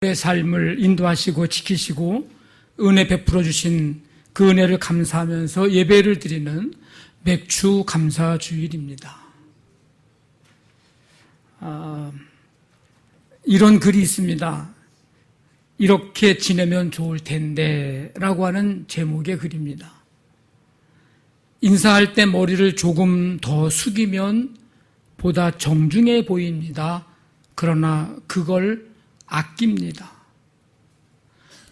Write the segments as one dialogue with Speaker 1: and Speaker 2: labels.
Speaker 1: 의 삶을 인도하시고 지키시고 은혜 베풀어 주신 그 은혜를 감사하면서 예배를 드리는 맥주 감사 주일입니다. 이런 글이 있습니다. 이렇게 지내면 좋을 텐데 라고 하는 제목의 글입니다. 인사할 때 머리를 조금 더 숙이면 보다 정중해 보입니다. 그러나 그걸 아낍니다.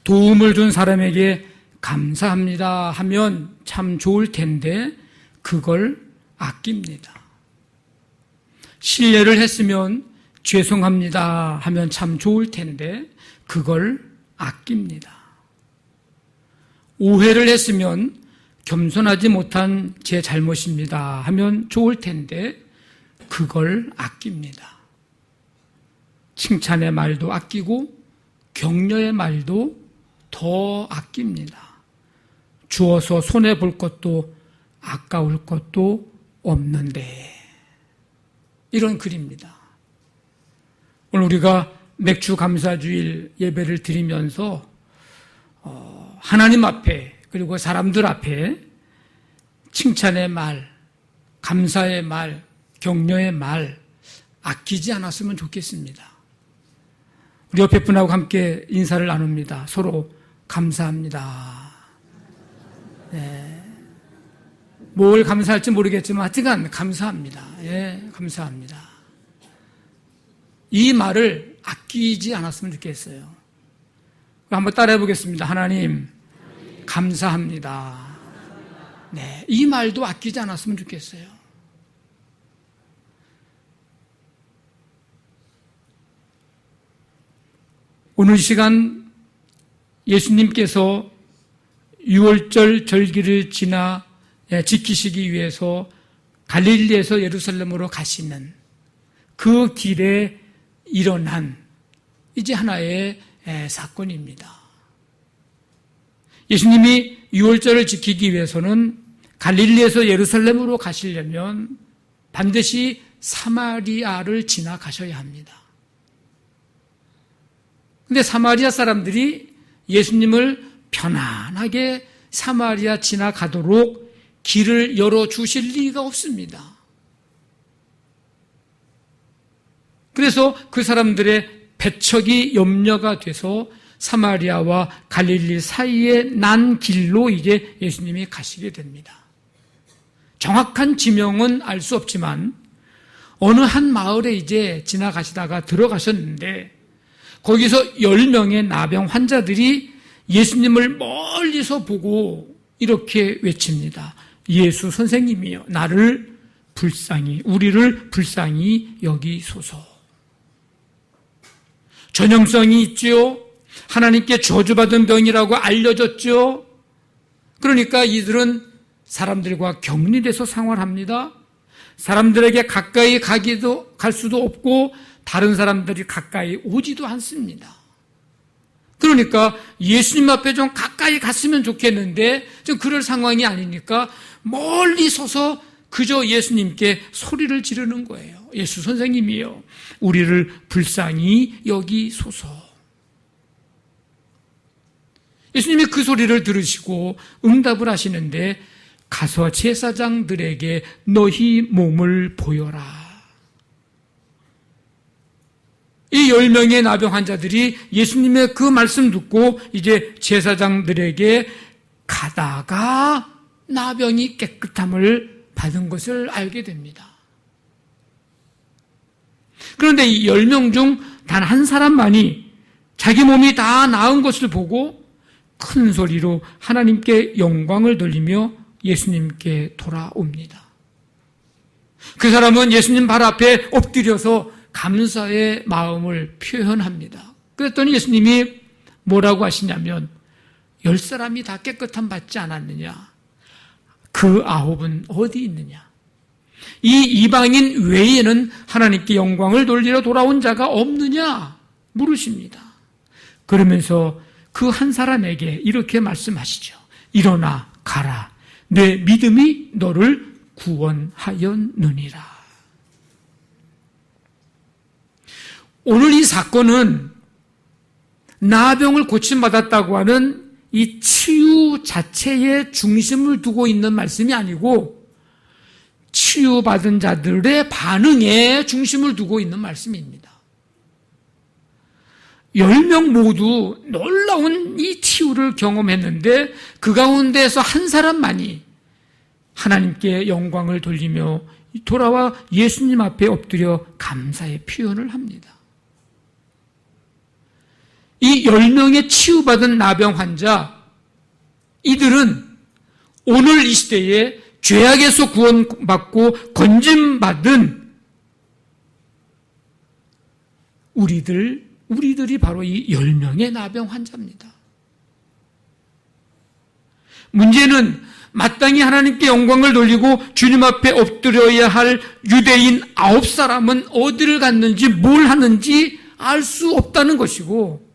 Speaker 1: 도움을 준 사람에게 감사합니다 하면 참 좋을 텐데 그걸 아낍니다. 실례를 했으면 죄송합니다 하면 참 좋을 텐데 그걸 아낍니다. 오해를 했으면 겸손하지 못한 제 잘못입니다 하면 좋을 텐데 그걸 아낍니다. 칭찬의 말도 아끼고 격려의 말도 더 아낍니다. 주어서 손해볼 것도 아까울 것도 없는데 이런 글입니다. 오늘 우리가 맥주 감사주일 예배를 드리면서 하나님 앞에 그리고 사람들 앞에 칭찬의 말, 감사의 말, 격려의 말 아끼지 않았으면 좋겠습니다. 우리 옆에 분하고 함께 인사를 나눕니다. 서로 감사합니다. 네. 뭘 감사할지 모르겠지만 하여간 감사합니다. 예, 감사합니다. 이 말을 아끼지 않았으면 좋겠어요. 한번 따라해 보겠습니다. 하나님, 감사합니다. 네, 이 말도 아끼지 않았으면 좋겠어요. 오늘 시간 예수님께서 6월절 절기를 지키시기 위해서 갈릴리에서 예루살렘으로 가시는 그 길에 일어난 이제 하나의 사건입니다. 예수님이 6월절을 지키기 위해서는 갈릴리에서 예루살렘으로 가시려면 반드시 사마리아를 지나가셔야 합니다. 근데 사마리아 사람들이 예수님을 편안하게 사마리아 지나가도록 길을 열어주실 리가 없습니다. 그래서 그 사람들의 배척이 염려가 돼서 사마리아와 갈릴리 사이에 난 길로 이제 예수님이 가시게 됩니다. 정확한 지명은 알 수 없지만 어느 한 마을에 이제 지나가시다가 들어가셨는데 거기서 10명의 나병 환자들이 예수님을 멀리서 보고 이렇게 외칩니다. 예수 선생님이여, 우리를 불쌍히 여기소서. 전염성이 있지요. 하나님께 저주받은 병이라고 알려졌죠. 그러니까 이들은 사람들과 격리돼서 생활합니다. 사람들에게 가까이 갈 수도 없고 다른 사람들이 가까이 오지도 않습니다. 그러니까 예수님 앞에 좀 가까이 갔으면 좋겠는데 좀 그럴 상황이 아니니까 멀리 서서 그저 예수님께 소리를 지르는 거예요. 예수 선생님이여, 우리를 불쌍히 여기소서. 예수님이 그 소리를 들으시고 응답을 하시는데 가서 제사장들에게 너희 몸을 보여라. 이 10명의 나병 환자들이 예수님의 그 말씀 듣고 이제 제사장들에게 가다가 나병이 깨끗함을 받은 것을 알게 됩니다. 그런데 이 10명 중 단 한 사람만이 자기 몸이 다 나은 것을 보고 큰 소리로 하나님께 영광을 돌리며 예수님께 돌아옵니다. 그 사람은 예수님 발 앞에 엎드려서 감사의 마음을 표현합니다. 그랬더니 예수님이 뭐라고 하시냐면 10사람이 다 깨끗함 받지 않았느냐? 그 9은 어디 있느냐? 이 이방인 외에는 하나님께 영광을 돌리러 돌아온 자가 없느냐? 물으십니다. 그러면서 그 한 사람에게 이렇게 말씀하시죠. 일어나 가라. 내 믿음이 너를 구원하였느니라. 오늘 이 사건은 나병을 고침받았다고 하는 이 치유 자체에 중심을 두고 있는 말씀이 아니고 치유받은 자들의 반응에 중심을 두고 있는 말씀입니다. 10명 모두 놀라운 이 치유를 경험했는데 그 가운데서 한 사람만이 하나님께 영광을 돌리며 돌아와 예수님 앞에 엎드려 감사의 표현을 합니다. 이 10명의 치유받은 나병 환자, 이들은 오늘 이 시대에 죄악에서 구원받고 건짐받은 우리들이 바로 이 10명의 나병 환자입니다. 문제는 마땅히 하나님께 영광을 돌리고 주님 앞에 엎드려야 할 유대인 9사람은 어디를 갔는지 뭘 하는지 알 수 없다는 것이고,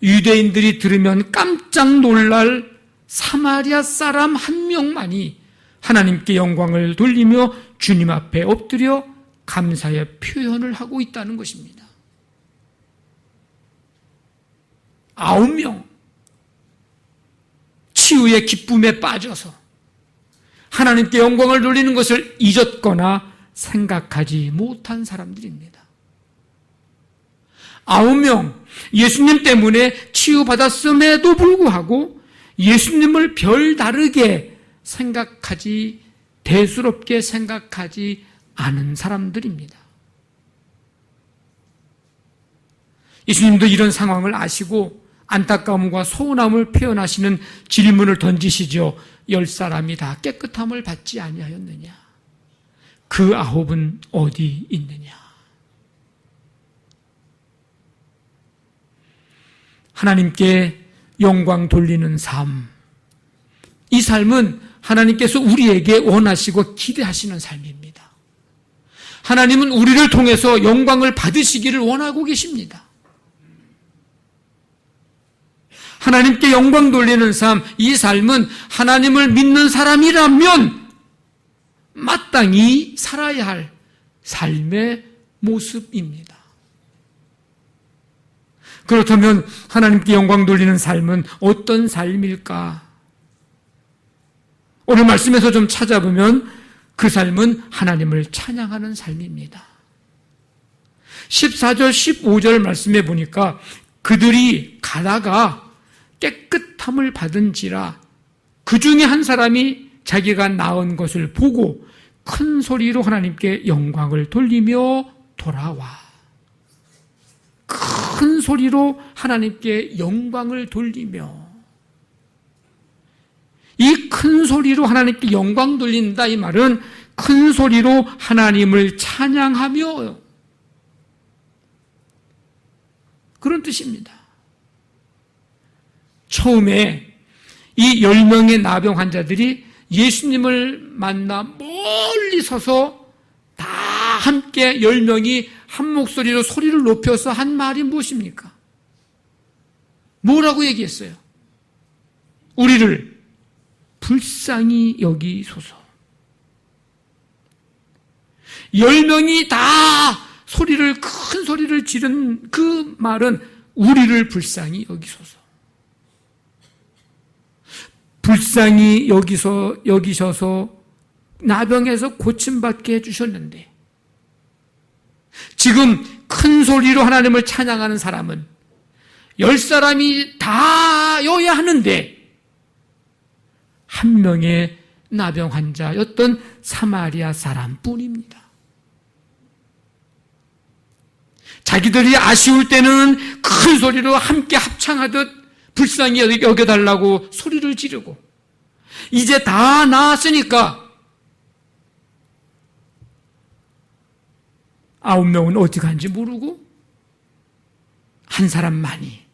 Speaker 1: 유대인들이 들으면 깜짝 놀랄 사마리아 사람 한 명만이 하나님께 영광을 돌리며 주님 앞에 엎드려 감사의 표현을 하고 있다는 것입니다. 9명 치유의 기쁨에 빠져서 하나님께 영광을 돌리는 것을 잊었거나 생각하지 못한 사람들입니다. 9명 예수님 때문에 치유받았음에도 불구하고 예수님을 별다르게 생각하지, 대수롭게 생각하지 않은 사람들입니다. 예수님도 이런 상황을 아시고 안타까움과 서운함을 표현하시는 질문을 던지시죠. 10사람이 다 깨끗함을 받지 아니하였느냐? 그 9은 어디 있느냐? 하나님께 영광 돌리는 삶, 이 삶은 하나님께서 우리에게 원하시고 기대하시는 삶입니다. 하나님은 우리를 통해서 영광을 받으시기를 원하고 계십니다. 하나님께 영광 돌리는 삶, 이 삶은 하나님을 믿는 사람이라면 마땅히 살아야 할 삶의 모습입니다. 그렇다면 하나님께 영광 돌리는 삶은 어떤 삶일까? 오늘 말씀에서 좀 찾아보면 그 삶은 하나님을 찬양하는 삶입니다. 14절, 15절 말씀에 보니까 그들이 가다가 깨끗함을 받은지라 그 중에 한 사람이 자기가 낳은 것을 보고 큰 소리로 하나님께 영광을 돌리며 돌아와. 큰 소리로 하나님께 영광을 돌리며, 이 큰 소리로 하나님께 영광 돌린다, 이 말은 큰 소리로 하나님을 찬양하며 그런 뜻입니다. 처음에 이 10명의 나병 환자들이 예수님을 만나 멀리 서서 다 함께 10명이 한 목소리로 소리를 높여서 한 말이 무엇입니까? 뭐라고 얘기했어요? 우리를 불쌍히 여기소서. 10명이 다 큰 소리를 지른 그 말은 우리를 불쌍히 여기소서. 불쌍히 여기셔서 나병에서 고침받게 해주셨는데, 지금 큰 소리로 하나님을 찬양하는 사람은 10사람이 다여야 하는데 한 명의 나병 환자였던 사마리아 사람뿐입니다. 자기들이 아쉬울 때는 큰 소리로 함께 합창하듯 불쌍히 여겨달라고 소리를 지르고, 이제 다 나았으니까 9명은 어디 간지 모르고 한 사람만이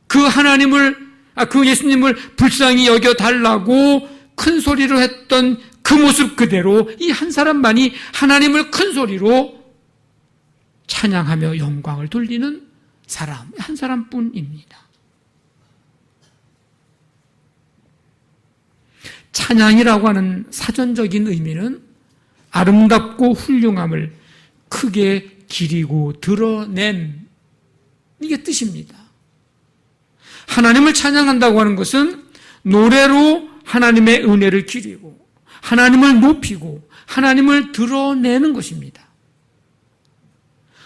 Speaker 1: 그 예수님을 불쌍히 여겨달라고 큰 소리로 했던 그 모습 그대로 이 한 사람만이 하나님을 큰 소리로 찬양하며 영광을 돌리는 사람, 한 사람뿐입니다. 찬양이라고 하는 사전적인 의미는 아름답고 훌륭함을 크게 기리고 드러냄, 이게 뜻입니다. 하나님을 찬양한다고 하는 것은 노래로 하나님의 은혜를 기리고 하나님을 높이고 하나님을 드러내는 것입니다.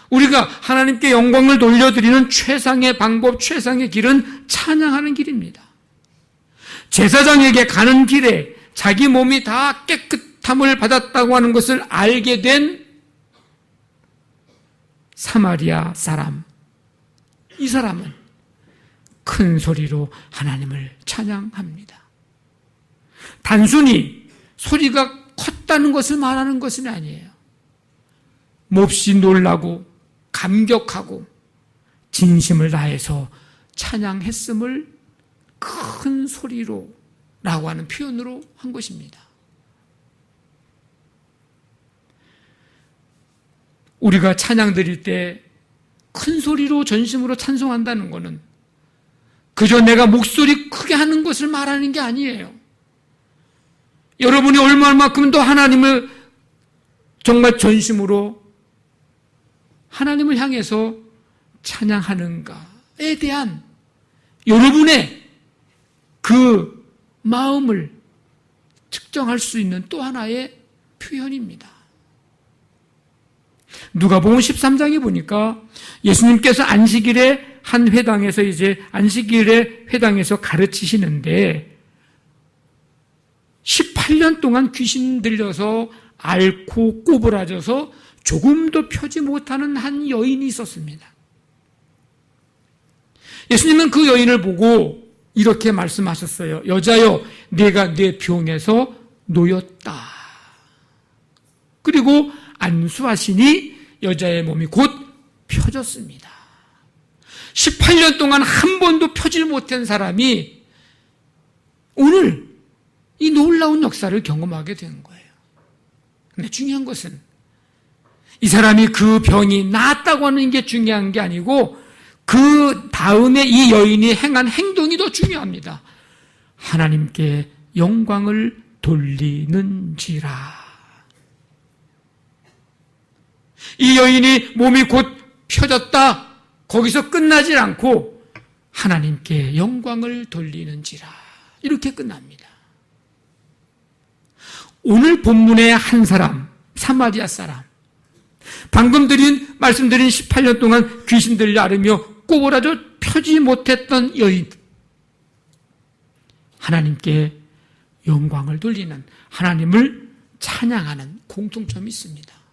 Speaker 1: 우리가 하나님께 영광을 돌려드리는 최상의 방법, 최상의 길은 찬양하는 길입니다. 제사장에게 가는 길에 자기 몸이 다 깨끗함을 받았다고 하는 것을 알게 된 사마리아 사람, 이 사람은 큰 소리로 하나님을 찬양합니다. 단순히 소리가 컸다는 것을 말하는 것은 아니에요. 몹시 놀라고 감격하고 진심을 다해서 찬양했음을 큰 소리로 라고 하는 표현으로 한 것입니다. 우리가 찬양 드릴 때 큰 소리로 전심으로 찬송한다는 것은 그저 내가 목소리 크게 하는 것을 말하는 게 아니에요. 여러분이 얼마만큼 더 하나님을 정말 전심으로 하나님을 향해서 찬양하는가에 대한 여러분의 그 마음을 측정할 수 있는 또 하나의 표현입니다. 누가복음 13장에 보니까 예수님께서 안식일에 한 회당에서 안식일에 회당에서 가르치시는데 18년 동안 귀신 들려서 앓고 꼬부라져서 조금도 펴지 못하는 한 여인이 있었습니다. 예수님은 그 여인을 보고 이렇게 말씀하셨어요. 여자여, 네가 내 병에서 놓였다. 그리고 안수하시니 여자의 몸이 곧 펴졌습니다. 18년 동안 한 번도 펴질 못한 사람이 오늘 이 놀라운 역사를 경험하게 된 거예요. 근데 중요한 것은 이 사람이 그 병이 나았다고 하는 게 중요한 게 아니고 그 다음에 이 여인이 행한 행동이 더 중요합니다. 하나님께 영광을 돌리는지라. 이 여인이 몸이 곧 펴졌다. 거기서 끝나질 않고 하나님께 영광을 돌리는지라. 이렇게 끝납니다. 오늘 본문의 한 사람, 사마리아 사람, 방금 말씀드린 18년 동안 귀신 들려 앓으며 꼬부라져 펴지 못했던 여인, 하나님께 영광을 돌리는, 하나님을 찬양하는 공통점이 있습니다.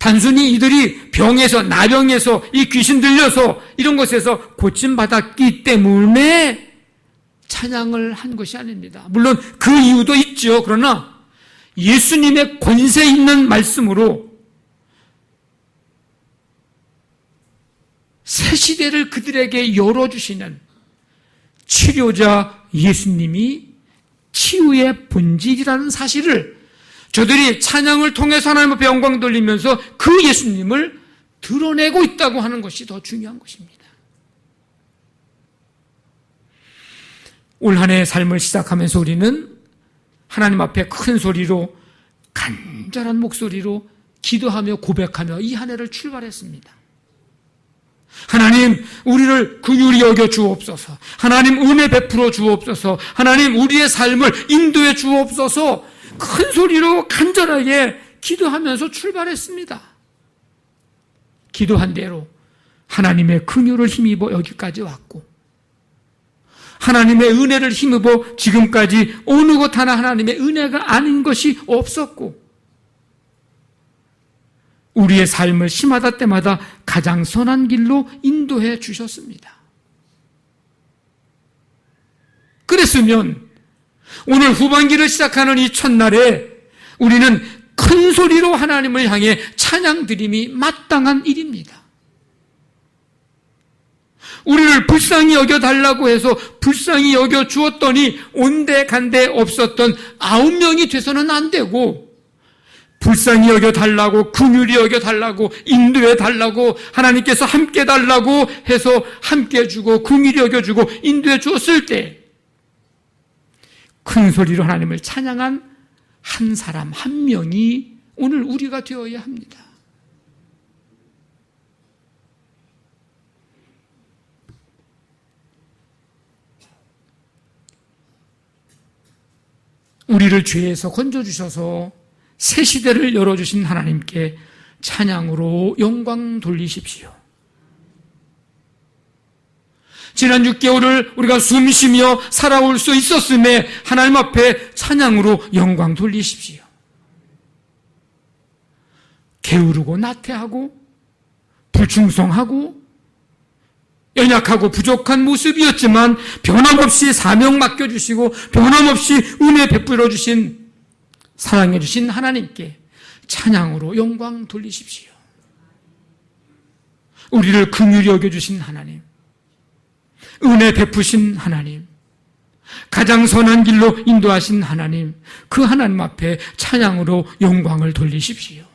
Speaker 1: 단순히 이들이 병에서, 나병에서, 이 귀신 들려서 이런 것에서 고침받았기 때문에 찬양을 한 것이 아닙니다. 물론 그 이유도 있죠. 그러나 예수님의 권세 있는 말씀으로 새 시대를 그들에게 열어주시는 치료자 예수님이 치유의 본질이라는 사실을 저들이 찬양을 통해서 하나님 앞에 영광 돌리면서 그 예수님을 드러내고 있다고 하는 것이 더 중요한 것입니다. 올 한 해의 삶을 시작하면서 우리는 하나님 앞에 큰 소리로 간절한 목소리로 기도하며 고백하며 이 한 해를 출발했습니다. 하나님, 우리를 긍휼히 여겨 주옵소서. 하나님, 은혜 베풀어 주옵소서. 하나님, 우리의 삶을 인도해 주옵소서. 큰 소리로 간절하게 기도하면서 출발했습니다. 기도한 대로 하나님의 긍휼을 힘입어 여기까지 왔고, 하나님의 은혜를 힘입어 지금까지 어느 것 하나 하나님의 은혜가 아닌 것이 없었고, 우리의 삶을 심하다 때마다 가장 선한 길로 인도해 주셨습니다. 그랬으면 오늘 후반기를 시작하는 이 첫날에 우리는 큰 소리로 하나님을 향해 찬양 드림이 마땅한 일입니다. 우리를 불쌍히 여겨달라고 해서 불쌍히 여겨 주었더니 온데간데 없었던 9명이 돼서는 안 되고, 불쌍히 여겨달라고, 긍휼히 여겨달라고, 인도해달라고, 하나님께서 함께 달라고 해서 함께 주고 긍휼히 여겨주고 인도해 주었을 때 큰 소리로 하나님을 찬양한 한 사람, 한 명이 오늘 우리가 되어야 합니다. 우리를 죄에서 건져주셔서 새 시대를 열어주신 하나님께 찬양으로 영광 돌리십시오. 지난 6개월을 우리가 숨쉬며 살아올 수 있었음에 하나님 앞에 찬양으로 영광 돌리십시오. 게으르고 나태하고 불충성하고 연약하고 부족한 모습이었지만 변함없이 사명 맡겨주시고 변함없이 은혜 베풀어 주신 사랑해 주신 하나님께 찬양으로 영광 돌리십시오. 우리를 긍휼히 여겨주신 하나님, 은혜 베푸신 하나님, 가장 선한 길로 인도하신 하나님, 그 하나님 앞에 찬양으로 영광을 돌리십시오.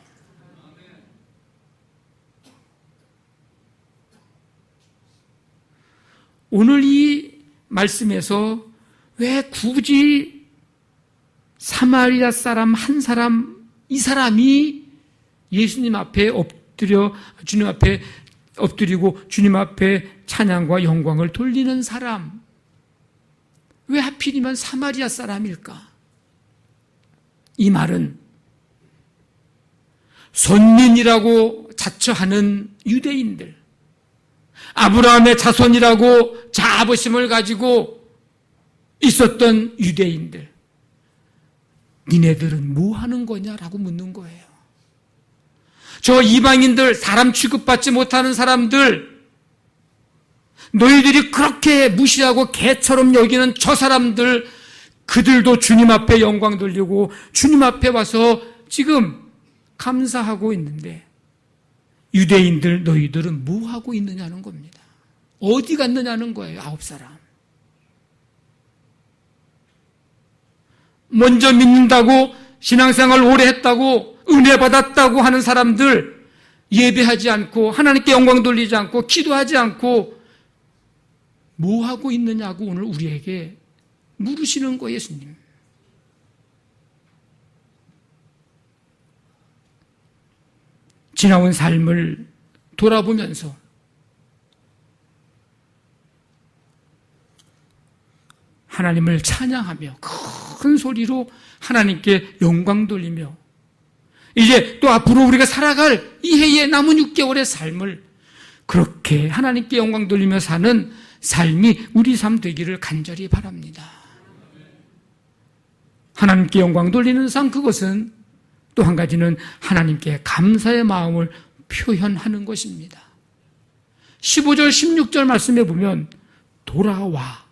Speaker 1: 오늘 이 말씀에서 왜 굳이 사마리아 사람 한 사람, 이 사람이 예수님 앞에 주님 앞에 엎드리고 주님 앞에 찬양과 영광을 돌리는 사람, 왜 하필이면 사마리아 사람일까? 이 말은 선민이라고 자처하는 유대인들, 아브라함의 자손이라고 자부심을 가지고 있었던 유대인들, 니네들은 뭐 하는 거냐라고 묻는 거예요. 저 이방인들, 사람 취급받지 못하는 사람들, 너희들이 그렇게 무시하고 개처럼 여기는 저 사람들, 그들도 주님 앞에 영광 돌리고 주님 앞에 와서 지금 감사하고 있는데 유대인들 너희들은 뭐 하고 있느냐는 겁니다. 어디 갔느냐는 거예요. 9사람. 먼저 믿는다고, 신앙생활 오래 했다고, 은혜 받았다고 하는 사람들, 예배하지 않고 하나님께 영광 돌리지 않고 기도하지 않고 뭐 하고 있느냐고 오늘 우리에게 물으시는 거예요. 예수님. 지나온 삶을 돌아보면서 하나님을 찬양하며 큰 소리로 하나님께 영광 돌리며 이제 또 앞으로 우리가 살아갈 이 해의 남은 6개월의 삶을 그렇게 하나님께 영광 돌리며 사는 삶이 우리 삶 되기를 간절히 바랍니다. 하나님께 영광 돌리는 삶, 그것은 또 한 가지는 하나님께 감사의 마음을 표현하는 것입니다. 15절 16절 말씀에 보면 돌아와,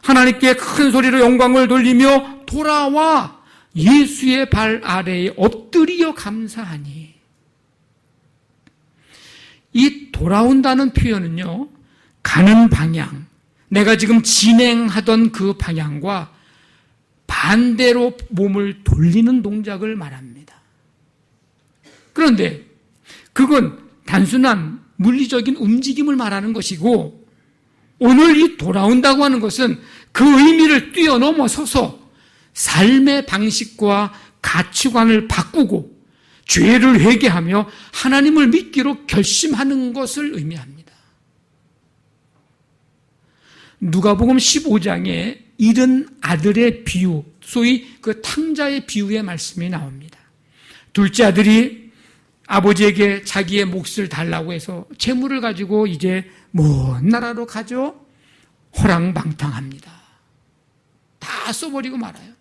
Speaker 1: 하나님께 큰 소리로 영광을 돌리며 돌아와 예수의 발 아래에 엎드리어 감사하니. 이 돌아온다는 표현은요, 가는 방향, 내가 지금 진행하던 그 방향과 반대로 몸을 돌리는 동작을 말합니다. 그런데 그건 단순한 물리적인 움직임을 말하는 것이고, 오늘 이 돌아온다고 하는 것은 그 의미를 뛰어넘어서서 삶의 방식과 가치관을 바꾸고 죄를 회개하며 하나님을 믿기로 결심하는 것을 의미합니다. 누가복음 15장에 잃은 아들의 비유, 소위 그 탕자의 비유의 말씀이 나옵니다. 둘째 아들이 아버지에게 자기의 몫을 달라고 해서 재물을 가지고 이제 먼 나라로 가죠. 호랑방탕합니다. 다 써버리고 말아요.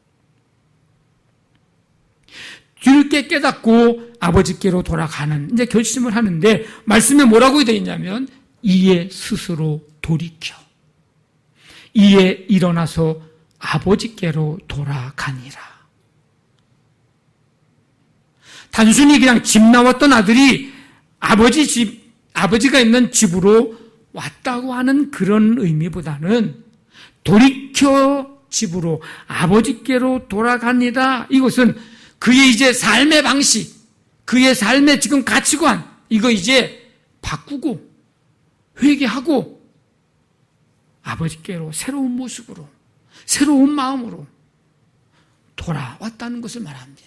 Speaker 1: 뒤늦게 깨닫고 아버지께로 돌아가는 이제 결심을 하는데, 말씀에 뭐라고 되어 있냐면 이에 스스로 돌이켜 이에 일어나서 아버지께로 돌아가니라. 단순히 그냥 집 나왔던 아들이 아버지가 있는 집으로 왔다고 하는 그런 의미보다는 돌이켜 집으로 아버지께로 돌아갑니다. 이것은 그의 이제 삶의 방식, 그의 삶의 지금 가치관, 이거 이제 바꾸고 회개하고 아버지께로 새로운 모습으로, 새로운 마음으로 돌아왔다는 것을 말합니다.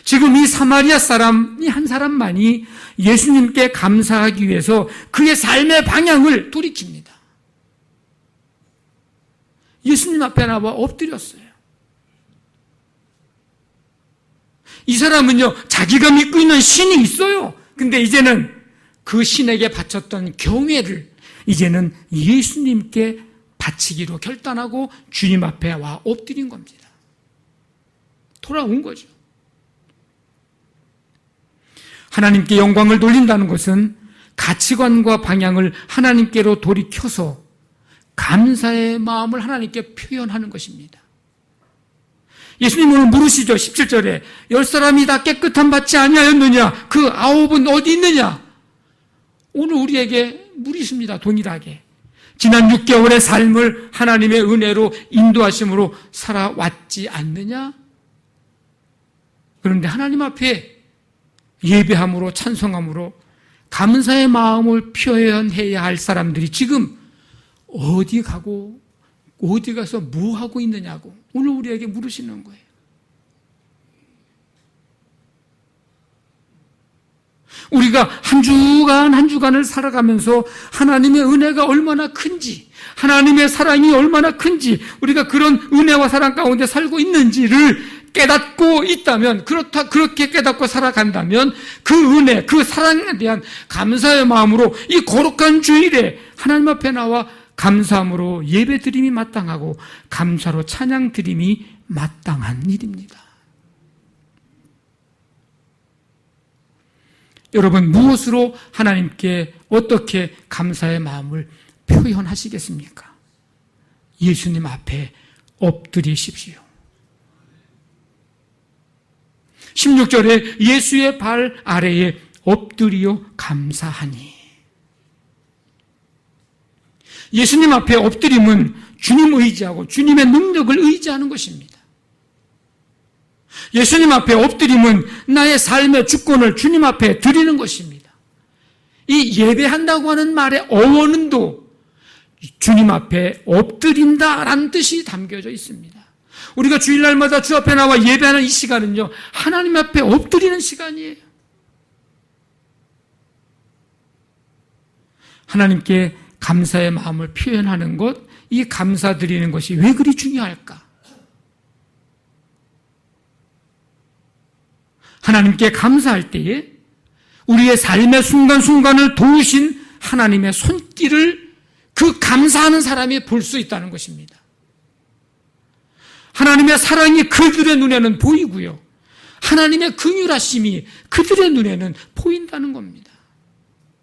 Speaker 1: 지금 이 사마리아 사람이 한 사람만이 예수님께 감사하기 위해서 그의 삶의 방향을 돌이킵니다. 예수님 앞에 나와 엎드렸어요. 이 사람은요, 자기가 믿고 있는 신이 있어요. 근데 이제는 그 신에게 바쳤던 경외를 이제는 예수님께 바치기로 결단하고 주님 앞에 와 엎드린 겁니다. 돌아온 거죠. 하나님께 영광을 돌린다는 것은 가치관과 방향을 하나님께로 돌이켜서 감사의 마음을 하나님께 표현하는 것입니다. 예수님은 물으시죠. 17절에 10사람이 다 깨끗함 받지 아니하였느냐? 그 9은 어디 있느냐? 오늘 우리에게 물으십니다. 동일하게. 지난 6개월의 삶을 하나님의 은혜로 인도하심으로 살아왔지 않느냐? 그런데 하나님 앞에 예배함으로 찬송함으로 감사의 마음을 표현해야 할 사람들이 지금 어디 가고 어디 가서 뭐 하고 있느냐고 오늘 우리에게 물으시는 거예요. 우리가 한 주간을 살아가면서 하나님의 은혜가 얼마나 큰지, 하나님의 사랑이 얼마나 큰지, 우리가 그런 은혜와 사랑 가운데 살고 있는지를 깨닫고 있다면, 그렇게 깨닫고 살아간다면 그 은혜, 그 사랑에 대한 감사의 마음으로 이 거룩한 주일에 하나님 앞에 나와 감사함으로 예배 드림이 마땅하고 감사로 찬양 드림이 마땅한 일입니다. 여러분, 무엇으로 하나님께 어떻게 감사의 마음을 표현하시겠습니까? 예수님 앞에 엎드리십시오. 16절에 예수의 발 아래에 엎드리어 감사하니. 예수님 앞에 엎드림은 주님 의지하고 주님의 능력을 의지하는 것입니다. 예수님 앞에 엎드림은 나의 삶의 주권을 주님 앞에 드리는 것입니다. 이 예배한다고 하는 말의 어원도 주님 앞에 엎드린다라는 뜻이 담겨져 있습니다. 우리가 주일날마다 주 앞에 나와 예배하는 이 시간은요, 하나님 앞에 엎드리는 시간이에요. 하나님께 감사의 마음을 표현하는 것, 이 감사드리는 것이 왜 그리 중요할까? 하나님께 감사할 때에 우리의 삶의 순간순간을 도우신 하나님의 손길을 그 감사하는 사람이 볼 수 있다는 것입니다. 하나님의 사랑이 그들의 눈에는 보이고요. 하나님의 긍휼하심이 그들의 눈에는 보인다는 겁니다.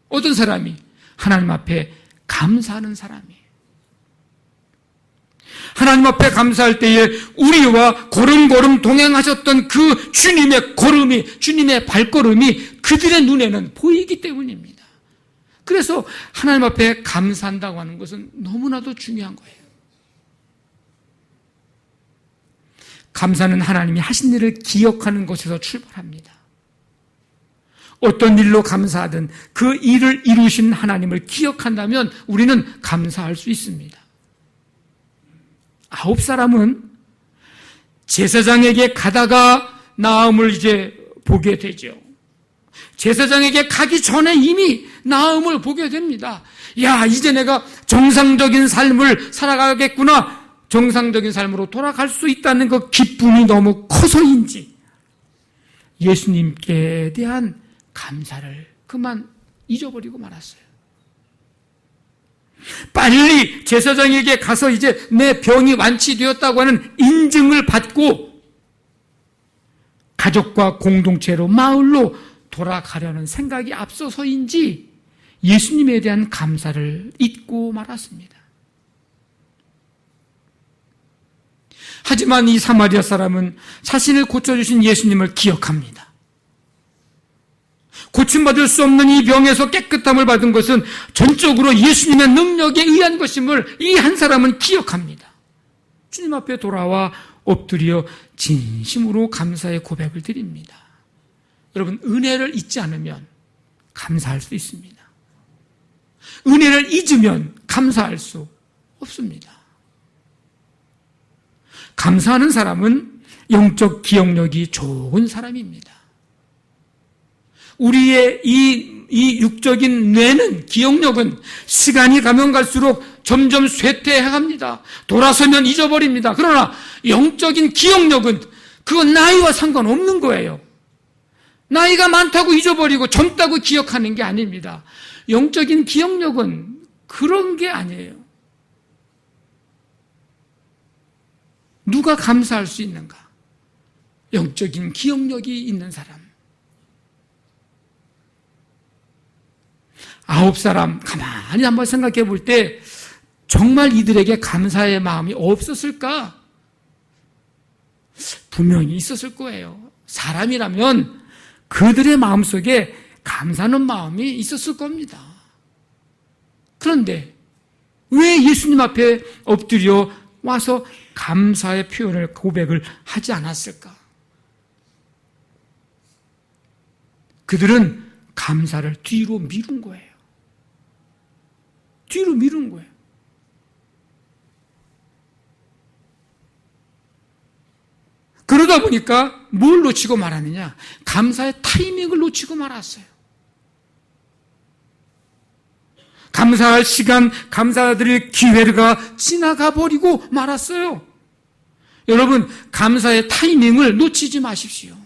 Speaker 1: 어떤 사람이? 하나님 앞에 감사하는 사람이에요. 하나님 앞에 감사할 때에 우리와 걸음걸음 동행하셨던 그 주님의 걸음이, 주님의 발걸음이 그들의 눈에는 보이기 때문입니다. 그래서 하나님 앞에 감사한다고 하는 것은 너무나도 중요한 거예요. 감사는 하나님이 하신 일을 기억하는 것에서 출발합니다. 어떤 일로 감사하든 그 일을 이루신 하나님을 기억한다면 우리는 감사할 수 있습니다. 9사람은 제사장에게 가다가 나음을 이제 보게 되죠. 제사장에게 가기 전에 이미 나음을 보게 됩니다. 야, 이제 내가 정상적인 삶을 살아가겠구나. 정상적인 삶으로 돌아갈 수 있다는 그 기쁨이 너무 커서인지 예수님께 대한 감사를 그만 잊어버리고 말았어요. 빨리 제사장에게 가서 이제 내 병이 완치되었다고 하는 인증을 받고 가족과 공동체로 마을로 돌아가려는 생각이 앞서서인지 예수님에 대한 감사를 잊고 말았습니다. 하지만 이 사마리아 사람은 자신을 고쳐주신 예수님을 기억합니다. 고침받을 수 없는 이 병에서 깨끗함을 받은 것은 전적으로 예수님의 능력에 의한 것임을 이 한 사람은 기억합니다. 주님 앞에 돌아와 엎드려 진심으로 감사의 고백을 드립니다. 여러분, 은혜를 잊지 않으면 감사할 수 있습니다. 은혜를 잊으면 감사할 수 없습니다. 감사하는 사람은 영적 기억력이 좋은 사람입니다. 우리의 이 육적인 뇌는, 기억력은 시간이 가면 갈수록 점점 쇠퇴해갑니다. 돌아서면 잊어버립니다. 그러나 영적인 기억력은 그건 나이와 상관없는 거예요. 나이가 많다고 잊어버리고 젊다고 기억하는 게 아닙니다. 영적인 기억력은 그런 게 아니에요. 누가 감사할 수 있는가? 영적인 기억력이 있는 사람. 9사람 가만히 한번 생각해 볼 때 정말 이들에게 감사의 마음이 없었을까? 분명히 있었을 거예요. 사람이라면 그들의 마음속에 감사하는 마음이 있었을 겁니다. 그런데 왜 예수님 앞에 엎드려 와서 감사의 표현을, 고백을 하지 않았을까? 그들은 감사를 뒤로 미룬 거예요. 뒤로 미룬 거예요. 그러다 보니까 뭘 놓치고 말았느냐? 감사의 타이밍을 놓치고 말았어요. 감사할 시간, 감사드릴 기회가 지나가 버리고 말았어요. 여러분, 감사의 타이밍을 놓치지 마십시오.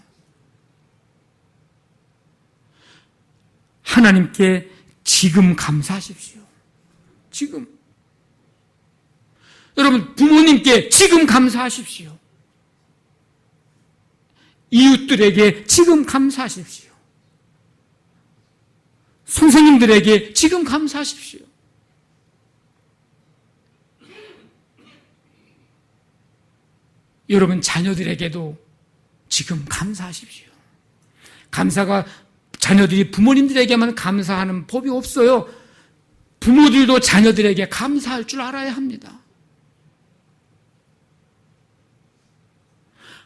Speaker 1: 하나님께 지금 감사하십시오. 지금. 여러분, 부모님께 지금 감사하십시오. 이웃들에게 지금 감사하십시오. 선생님들에게 지금 감사하십시오. 여러분, 자녀들에게도 지금 감사하십시오. 감사가 자녀들이 부모님들에게만 감사하는 법이 없어요. 부모들도 자녀들에게 감사할 줄 알아야 합니다.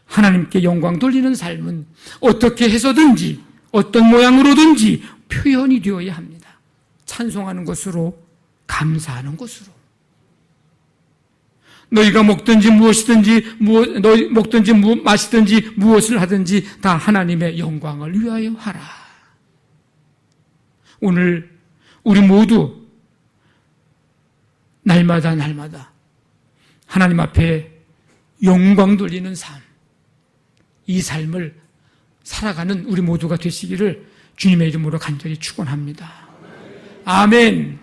Speaker 1: 하나님께 영광 돌리는 삶은 어떻게 해서든지 어떤 모양으로든지 표현이 되어야 합니다. 찬송하는 것으로, 감사하는 것으로. 너희가 먹든지 무엇이든지, 너희 먹든지 마시든지 무엇을 하든지 다 하나님의 영광을 위하여 하라. 오늘 우리 모두 날마다 하나님 앞에 영광 돌리는 삶, 이 삶을 살아가는 우리 모두가 되시기를 주님의 이름으로 간절히 축원합니다. 아멘.